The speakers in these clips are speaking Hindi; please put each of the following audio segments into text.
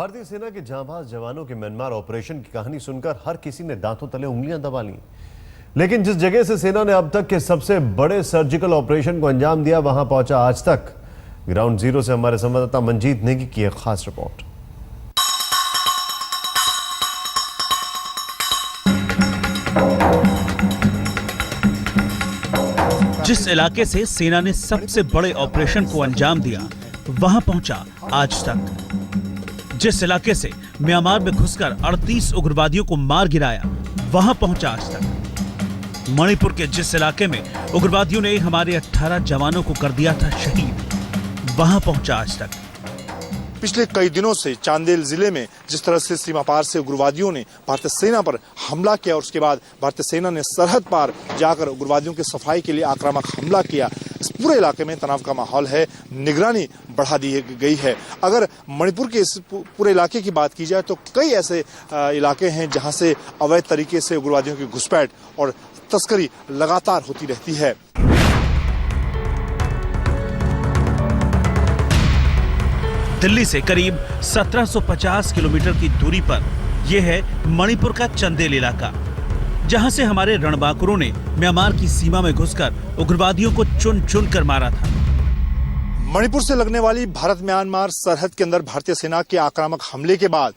भारतीय सेना के जांबाज जवानों के म्यांमार ऑपरेशन की कहानी सुनकर हर किसी ने दांतों तले उंगलियां दबा ली। लेकिन जिस जगह से सेना ने अब तक के सबसे बड़े सर्जिकल ऑपरेशन को अंजाम दिया, वहां पहुंचा आज तक। ग्राउंड जीरो से हमारे संवाददाता मंजीत नेगी की एक खास रिपोर्ट। जिस इलाके से सेना ने सबसे बड़े ऑपरेशन को अंजाम दिया, वहां पहुंचा आज तक। जिस इलाके से म्यांमार में घुसकर 38 उग्रवादियों को मार गिराया, वहां पहुंचा आज तक। मणिपुर के जिस इलाके में उग्रवादियों ने हमारे 18 जवानों को कर दिया था शहीद, वहां पहुंचा आज तक। पिछले कई दिनों से चांदेल जिले में जिस तरह से सीमा पार से उग्रवादियों ने भारतीय सेना पर हमला किया और उसके बाद भारतीय सेना ने सरहद पार जाकर उग्रवादियों की सफाई के लिए आक्रामक हमला किया, इस पूरे इलाके में तनाव का माहौल है, निगरानी बढ़ा दी गई है। अगर मणिपुर के इस पूरे इलाके की बात की जाए तो कई ऐसे इलाके हैं जहां से अवैध तरीके से उग्रवादियों की घुसपैठ और तस्करी लगातार होती रहती है। दिल्ली से करीब 1750 किलोमीटर की दूरी पर यह है मणिपुर का चंदेल इलाका, जहां से हमारे रणबांकुरों ने म्यांमार की सीमा में घुसकर उग्रवादियों को चुन चुन कर मारा था। मणिपुर से लगने वाली भारत म्यांमार सरहद के अंदर भारतीय सेना के आक्रामक हमले के बाद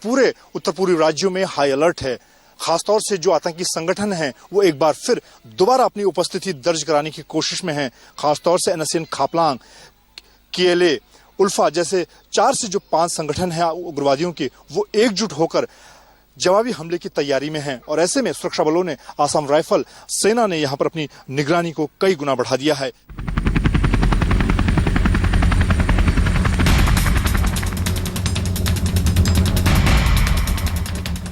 पूरे उत्तर पूर्वी राज्यों में हाई अलर्ट है। खासतौर से जो आतंकी संगठन हैं वो एक बार फिर दोबारा अपनी उपस्थिति दर्ज कराने की कोशिश में हैं। खासतौर से NSCN खापलांग, KLA, उल्फा जैसे 4 से जो 5 संगठन हैं उग्रवादियों के, वो एकजुट होकर जवाबी हमले की तैयारी में हैं। और ऐसे में सुरक्षा बलों ने, आसाम राइफल सेना ने यहां पर अपनी निगरानी को कई गुना बढ़ा दिया है।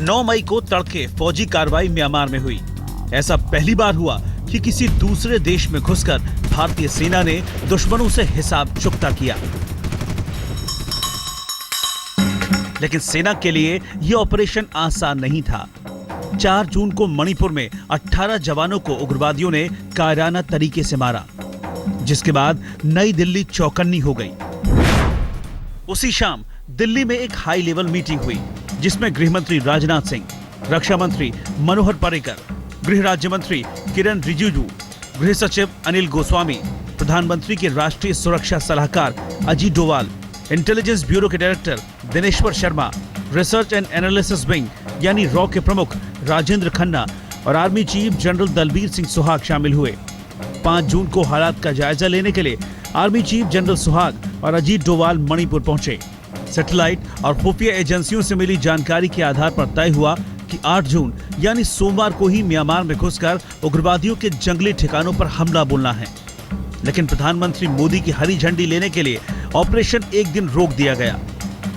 नौ मई को तड़के फौजी कार्रवाई म्यांमार में हुई। ऐसा पहली बार हुआ कि किसी दूसरे देश में घुसकर भारतीय सेना ने दुश्मनों से हिसाब चुकता किया। लेकिन सेना के लिए यह ऑपरेशन आसान नहीं था। 4 जून को मणिपुर में 18 जवानों को उग्रवादियों ने कायराना तरीके से मारा, जिसके बाद नई दिल्ली चौकन्नी हो गई। उसी शाम दिल्ली में एक हाई लेवल मीटिंग हुई, जिसमें गृह मंत्री राजनाथ सिंह, रक्षा मंत्री मनोहर पर्रिकर, गृह राज्य मंत्री किरण रिजिजू, गृह सचिव अनिल गोस्वामी, प्रधानमंत्री के राष्ट्रीय सुरक्षा सलाहकार अजीत डोवाल, इंटेलिजेंस ब्यूरो के director Dineshwar Sharma, research and analysis wing यानी रॉ के प्रमुख राजेंद्र खन्ना और army chief general Dalbir Singh Suhag शामिल हुए। 5 जून को हालात का जायजा लेने के लिए आर्मी चीफ जनरल सुहाग और अजीत डोवाल मणिपुर पहुंचे। सैटेलाइट और खुफिया एजेंसियों से मिली जानकारी के आधार पर तय हुआ कि 8 जून यानी सोमवार को ही म्यांमार में घुसकर उग्रवादियों के जंगली ठिकानों पर हमला बोलना है। लेकिन प्रधानमंत्री मोदी की हरी झंडी लेने के लिए ऑपरेशन एक दिन रोक दिया गया,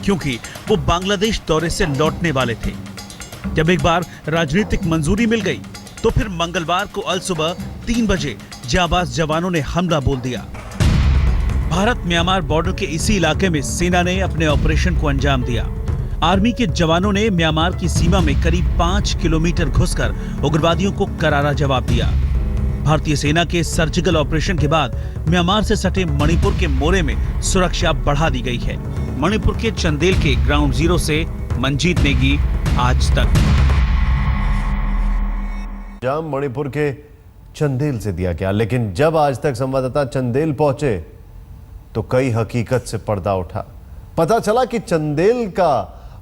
क्योंकि वो बांग्लादेश दौरे से लौटने वाले थे। जब एक बार राजनीतिक मंजूरी मिल गई तो फिर मंगलवार को अलसुबह 3 बजे जांबाज जवानों ने हमला बोल दिया। भारत म्यांमार बॉर्डर के इसी इलाके में सेना ने अपने ऑपरेशन को अंजाम दिया। आर्मी के जवानों ने म्यांमार की सीमा में करीब 5 किलोमीटर घुसकर उग्रवादियों को करारा जवाब दिया। भारतीय सेना के सर्जिकल ऑपरेशन के बाद म्यांमार से सटे मणिपुर के मोरे में सुरक्षा बढ़ा दी गई है। मणिपुर के चंदेल के ग्राउंड जीरो से मंजीत नेगी, आज तक। जाम मणिपुर के चंदेल से दिया गया, लेकिन जब आज तक संवाददाता चंदेल पहुंचे तो कई हकीकत से पर्दा उठा। पता चला कि चंदेल का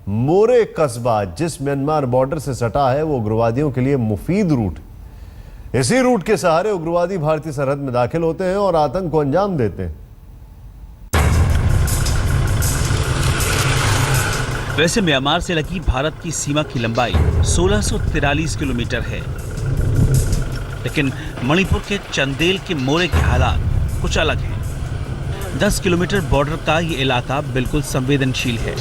मोरे कस्बा जिस म्यांमार बॉर्डर से सटा है, वो उग्रवादियों के लिए मुफीद रूट। इसी रूट के सहारे उग्रवादी भारतीय सरहद में दाखिल होते हैं और आतंक को अंजाम देते हैं। वैसे म्यांमार से लगी भारत की सीमा की लंबाई 1643 किलोमीटर है, लेकिन मणिपुर के चंदेल के मोरे के हालात कुछ अलग हैं। 10 किलोमीटर बॉर्डर का ये इलाका बिल्कुल संवेदनशील है।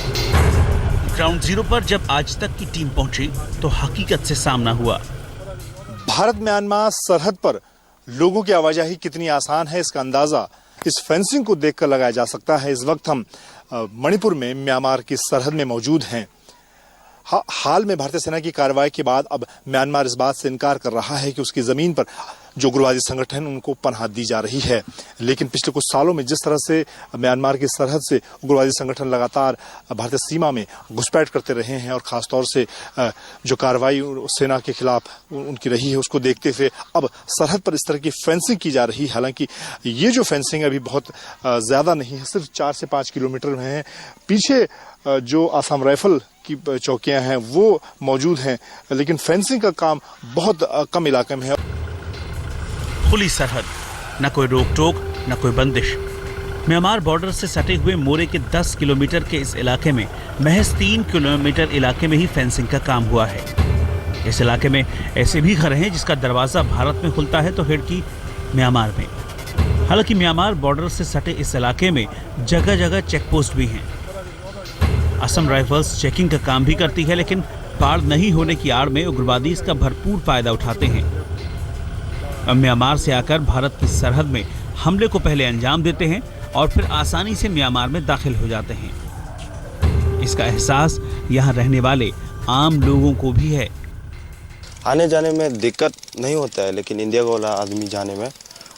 ग्राउंड जीरो पर जब आज तक की टीम पहुंची तो हकीकत से सामना हुआ। भारत म्यांमार सरहद पर लोगों की आवाजाही कितनी आसान है, इसका अंदाजा इस फेंसिंग को देखकर लगाया जा सकता है। इस वक्त हम मणिपुर में म्यांमार की सरहद में मौजूद हैं। हाल में भारतीय सेना की कार्रवाई के बाद अब म्यांमार इस बात से इनकार कर रहा है कि उसकी जमीन पर जो उग्रवादी संगठन उनको पनाह दी जा रही है। लेकिन पिछले कुछ सालों में जिस तरह से म्यांमार की सरहद से उग्रवादी संगठन लगातार भारतीय सीमा में घुसपैठ करते रहे हैं और खासतौर से जो कार्रवाई सेना के खिलाफ उनकी रही है उसको देखते हुए अब सरहद पर इस तरह की फेंसिंग की जा रही है। हालांकि ये जो फेंसिंग अभी बहुत ज्यादा नहीं है, सिर्फ 4 से 5 किलोमीटर में है। पीछे जो आसाम राइफल की चौकियां हैं वो मौजूद हैं, लेकिन फेंसिंग का काम बहुत कम इलाके में है। खुली सरहद, न कोई रोक टोक न कोई बंदिश। म्यांमार बॉर्डर से सटे हुए मोरे के 10 किलोमीटर के इस इलाके में महज 3 किलोमीटर इलाके में ही फेंसिंग का काम हुआ है। इस इलाके में ऐसे भी घर हैं जिसका दरवाजा भारत में खुलता है तो खिड़की म्यांमार में। हालांकि म्यांमार बॉर्डर से सटे इस इलाके में जगह जगह चेक पोस्ट भी हैं। असम राइफल्स चेकिंग का काम भी करती है, लेकिन पार नहीं होने की आड़ में उग्रवादी इसका भरपूर फायदा उठाते हैं। अब म्यांमार से आकर भारत की सरहद में हमले को पहले अंजाम देते हैं और फिर आसानी से म्यांमार में दाखिल हो जाते हैं। इसका एहसास यहाँ रहने वाले आम लोगों को भी है। आने जाने में दिक्कत नहीं होता है, लेकिन इंडिया वाला आदमी जाने में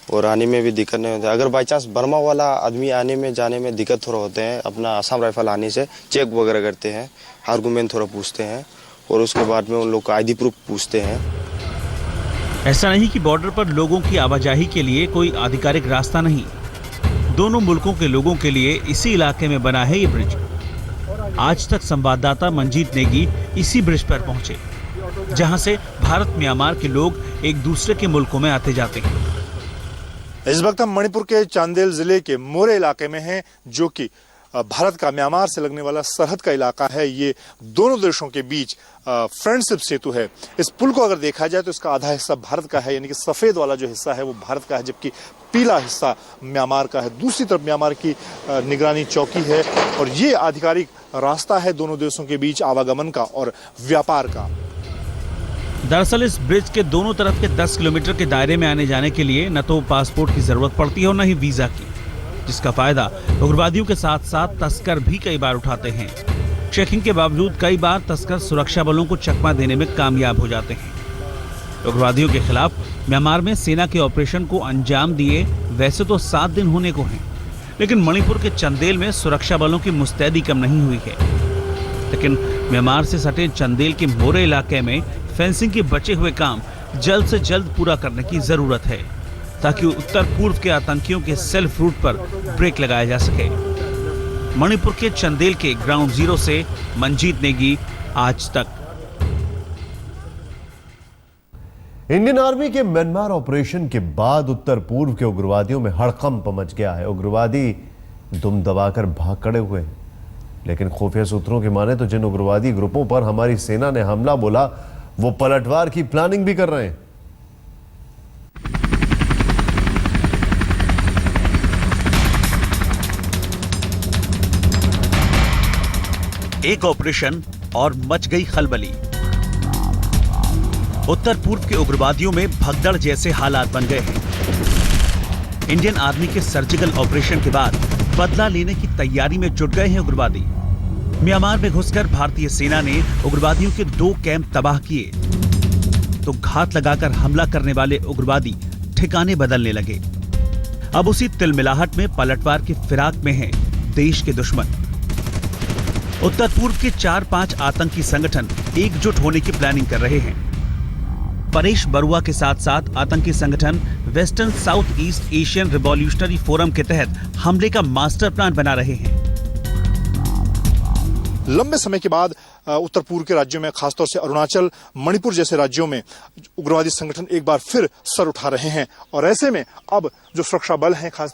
और आने में भी दिक्कत नहीं होता है। अगर बाई चांस बर्मा वाला आदमी आने में जाने में दिक्कत थोड़ा होते हैं, अपना आसाम राइफल आने से चेक वगैरह करते हैं, आर्गूमेंट थोड़ा पूछते हैं और उसके बाद में उन लोग का आईडी प्रूफ पूछते हैं। ऐसा नहीं कि बॉर्डर पर लोगों की आवाजाही के लिए कोई आधिकारिक रास्ता नहीं। दोनों मुल्कों के लोगों के लिए इसी इलाके में बना है ये ब्रिज। आज तक संवाददाता मंजीत नेगी इसी ब्रिज पर पहुंचे, जहां से भारत म्यांमार के लोग एक दूसरे के मुल्कों में आते जाते हैं। इस वक्त हम मणिपुर के चांदेल जिले के मोरे इलाके में हैं, जो कि भारत का म्यांमार से लगने वाला सरहद का इलाका है। ये दोनों देशों के बीच फ्रेंडशिप सेतु है। इस पुल को अगर देखा जाए तो इसका आधा हिस्सा भारत का है, यानी कि सफेद वाला जो हिस्सा है वो भारत का है, जबकि पीला हिस्सा म्यांमार का है। दूसरी तरफ म्यांमार की निगरानी चौकी है और ये आधिकारिक रास्ता है दोनों देशों के बीच आवागमन का और व्यापार का। दरअसल इस ब्रिज के दोनों तरफ के 10 किलोमीटर के दायरे में आने जाने के लिए न तो पासपोर्ट की जरूरत पड़ती है और न ही वीजा की, जिसका फायदा उग्रवादियों के साथ साथ तस्कर भी कई बार उठाते हैं। चेकिंग के बावजूद कई बार तस्कर सुरक्षा बलों को चकमा देने में कामयाब हो जाते हैं। उग्रवादियों के खिलाफ म्यांमार में सेना के ऑपरेशन को अंजाम दिए वैसे तो 7 दिन होने को हैं, लेकिन मणिपुर के चंदेल में सुरक्षा बलों की मुस्तैदी कम नहीं हुई है। लेकिन म्यांमार से सटे चंदेल के मोरे इलाके में फेंसिंग के बचे हुए काम जल्द से जल्द पूरा करने की जरूरत है, ताकि उत्तर पूर्व के आतंकियों के सेल्फ रूट पर ब्रेक लगाया जा सके। मणिपुर के चंदेल के ग्राउंड जीरो से मंजीत नेगी, आज तक। इंडियन आर्मी के म्यांमार ऑपरेशन के बाद उत्तर पूर्व के उग्रवादियों में हड़कंप मच गया है। उग्रवादी दुम दबाकर भाग खड़े हुए हैं, लेकिन खुफिया सूत्रों की माने तो जिन उग्रवादी ग्रुपों पर हमारी सेना ने हमला बोला वो पलटवार की प्लानिंग भी कर रहे हैं। एक ऑपरेशन और मच गई खलबली। उत्तर पूर्व के उग्रवादियों में भगदड़ जैसे हालात बन गए हैं। इंडियन आर्मी के सर्जिकल ऑपरेशन के बाद बदला लेने की तैयारी में जुट गए हैं उग्रवादी। म्यांमार में घुसकर भारतीय सेना ने उग्रवादियों के 2 कैंप तबाह किए, तो घात लगाकर हमला करने वाले उग्रवादी ठिकाने बदलने लगे। अब उसी तिलमिलाहट में पलटवार की फिराक में है देश के दुश्मन। उत्तर पूर्व के 4-5 आतंकी संगठन एकजुट होने की प्लानिंग कर रहे हैं। परेश बरुआ के साथ साथ आतंकी संगठन western south east Asian revolutionary forum के तहत हमले का मास्टर प्लान बना रहे हैं। लंबे समय के बाद उत्तर पूर्व के राज्यों में, खासतौर से अरुणाचल, मणिपुर जैसे राज्यों में उग्रवादी संगठन एक बार फिर सर उठा रहे हैं। और ऐसे में अब जो सुरक्षा बल हैं, खास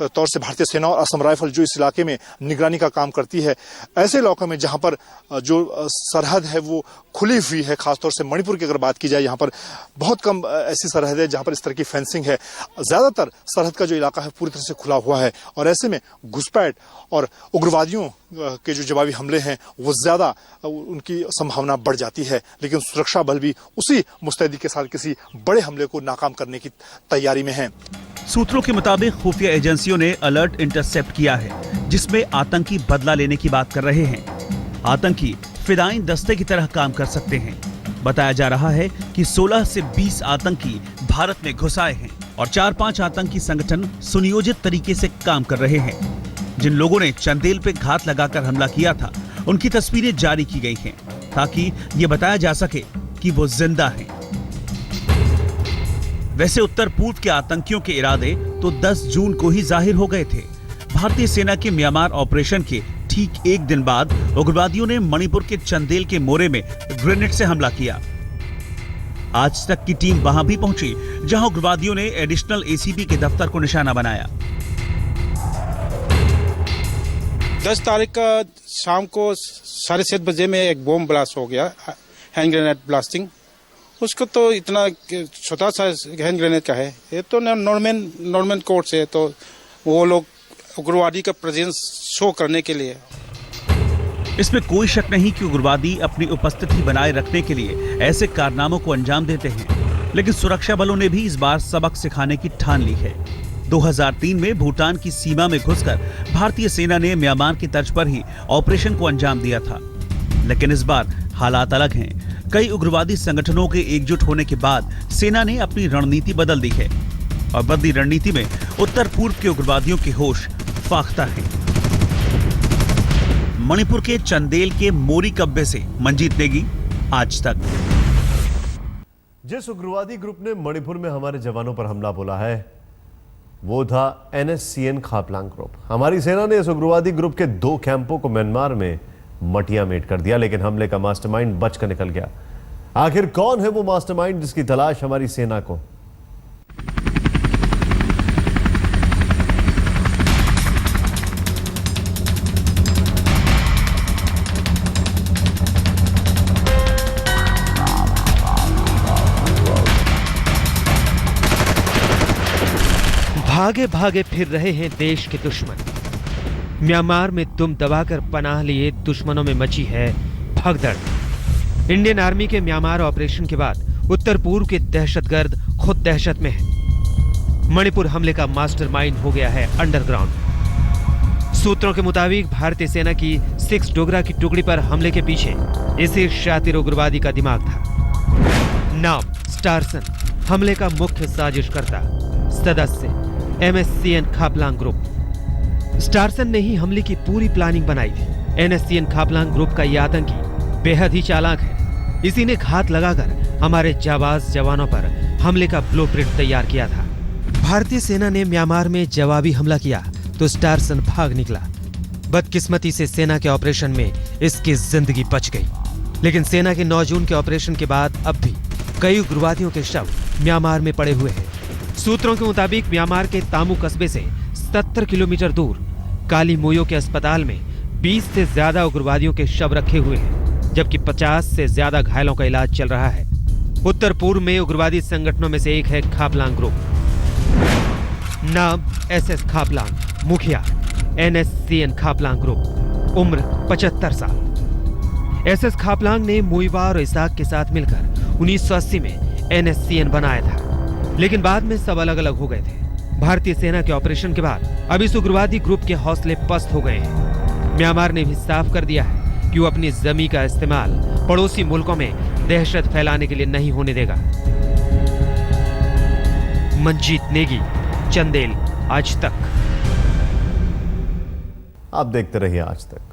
तौर से भारतीय सेना और असम राइफल जो इस इलाके में निगरानी का काम करती है, ऐसे इलाकों में जहां पर जो सरहद है वो खुली हुई है, खासतौर से मणिपुर की अगर बात की जाए, यहाँ पर बहुत कम ऐसी सरहद है जहां पर इस तरह की फेंसिंग है। ज्यादातर सरहद का जो इलाका है पूरी तरह से खुला हुआ है और ऐसे में घुसपैठ और उग्रवादियों के जो जवाबी हमले हैं वो ज्यादा उनकी संभावना बढ़ जाती है। लेकिन सुरक्षा बल भी उसी मुस्तैदी के साथ किसी बड़े हमले को नाकाम करने की तैयारी में हैं। सूत्रों के मुताबिक खुफिया एजेंसियों ने अलर्ट इंटरसेप्ट किया है, जिसमें आतंकी बदला लेने की बात कर रहे हैं। आतंकी फिदाइन दस्ते की तरह काम कर सकते हैं। बताया जा रहा है कि 16 से 20 आतंकी भारत में घुस आए हैं और 4-5 आतंकी संगठन सुनियोजित तरीके से काम कर रहे हैं। जिन लोगों ने चंदेल पे घात लगाकर हमला किया था, उनकी तस्वीरें जारी की गई हैं ताकि ये बताया जा सके कि वो जिंदा हैं। वैसे उत्तर पूर्व के आतंकियों के इरादे तो 10 जून को ही जाहिर हो गए थे। भारतीय सेना के म्यांमार ऑपरेशन के ठीक एक दिन बाद उग्रवादियों ने मणिपुर के चंदेल के मोरे में ग्रेनेड से हमला किया। आज तक की टीम वहां भी पहुंची, जहां उग्रवादियों ने एडिशनल एसीपी के दफ्तर को निशाना बनाया। 10 तारीख का शाम को 7:30 बजे में एक बॉम्ब ब्लास्ट हो गया, हैंड ग्रेनेड ब्लास्टिंग। उसको तो इतना छोटा सा हैंड ग्रेनेड का है, ये तो नॉर्मन कोर्ट से, तो वो लोग उग्रवादी का प्रेजेंस शो करने के लिए। इसमें कोई शक नहीं कि उग्रवादी अपनी उपस्थिति बनाए रखने के लिए ऐसे कारनामों को अंजाम देते हैं, लेकिन सुरक्षा बलों ने भी इस बार सबक सिखाने की ठान ली है। 2003 में भूटान की सीमा में घुसकर भारतीय सेना ने म्यांमार की तर्ज पर ही ऑपरेशन को अंजाम दिया था, लेकिन इस बार हालात अलग हैं। कई उग्रवादी संगठनों के एकजुट होने के बाद सेना ने अपनी रणनीति बदल दी है और बदली रणनीति में उत्तर पूर्व के उग्रवादियों के होश फाख्ता है। मणिपुर के चंदेल के मोरी कब्जे से मंजीत नेगी, आज तक। जिस उग्रवादी ग्रुप ने मणिपुर में हमारे जवानों पर हमला बोला है वो था NSCN खापलांग ग्रुप। हमारी सेना ने इस उग्रवादी ग्रुप के 2 कैंपों को म्यांमार में मटिया मेट कर दिया, लेकिन हमले का मास्टरमाइंड बचकर निकल गया। आखिर कौन है वो मास्टरमाइंड जिसकी तलाश हमारी सेना को? भागे भागे फिर रहे हैं देश के दुश्मन। म्यांमार में दुम दबाकर पनाह लिए दुश्मनों में मची है भगदड़। इंडियन आर्मी के म्यांमार ऑपरेशन के बाद उत्तर पूर्व के दहशतगर्द खुद दहशत में हैं। मणिपुर हमले का मास्टरमाइंड हो गया है अंडरग्राउंड। सूत्रों के मुताबिक भारतीय सेना की 6 डोगरा की टुकड़ी पर हमले के पीछे इसी शातिर उग्रवादी का दिमाग था। नाम स्टारसन, हमले का मुख्य साजिशकर्ता, सदस्य MSCN खापलांग ग्रुप। स्टारसन ने ही हमले की पूरी प्लानिंग बनाई थी। NSCN खापलांग ग्रुप का यह आतंकी बेहद ही चालाक है। इसी ने घात लगाकर हमारे जाबाज जवानों पर हमले का ब्लूप्रिंट तैयार किया था। भारतीय सेना ने म्यांमार में जवाबी हमला किया तो स्टारसन भाग निकला। बदकिस्मती से सेना के ऑपरेशन में इसकी जिंदगी बच गई, लेकिन सेना के 9 जून के ऑपरेशन के बाद अब भी कई उग्रवादियों के शव म्यांमार में पड़े हुए हैं। सूत्रों के मुताबिक म्यांमार के तामू कस्बे से 70 किलोमीटर दूर काली मोयो के अस्पताल में 20 से ज्यादा उग्रवादियों के शव रखे हुए हैं, जबकि 50 से ज्यादा घायलों का इलाज चल रहा है। उत्तर पूर्व में उग्रवादी संगठनों में से एक है खापलांग ग्रुप। नाम SS खापलांग, मुखिया NSCN खापलांग ग्रुप, उम्र 75 साल। SS खापलांग ने मुइवा और इसाक के साथ मिलकर 1980 में NSCN बनाया था, लेकिन बाद में सब अलग अलग हो गए थे। भारतीय सेना के ऑपरेशन के बाद अब इस उग्रवादी ग्रुप के हौसले पस्त हो गए हैं। म्यांमार ने भी साफ कर दिया है कि वो अपनी जमीन का इस्तेमाल पड़ोसी मुल्कों में दहशत फैलाने के लिए नहीं होने देगा। मंजीत नेगी, चंदेल, आज तक। आप देखते रहिए आज तक।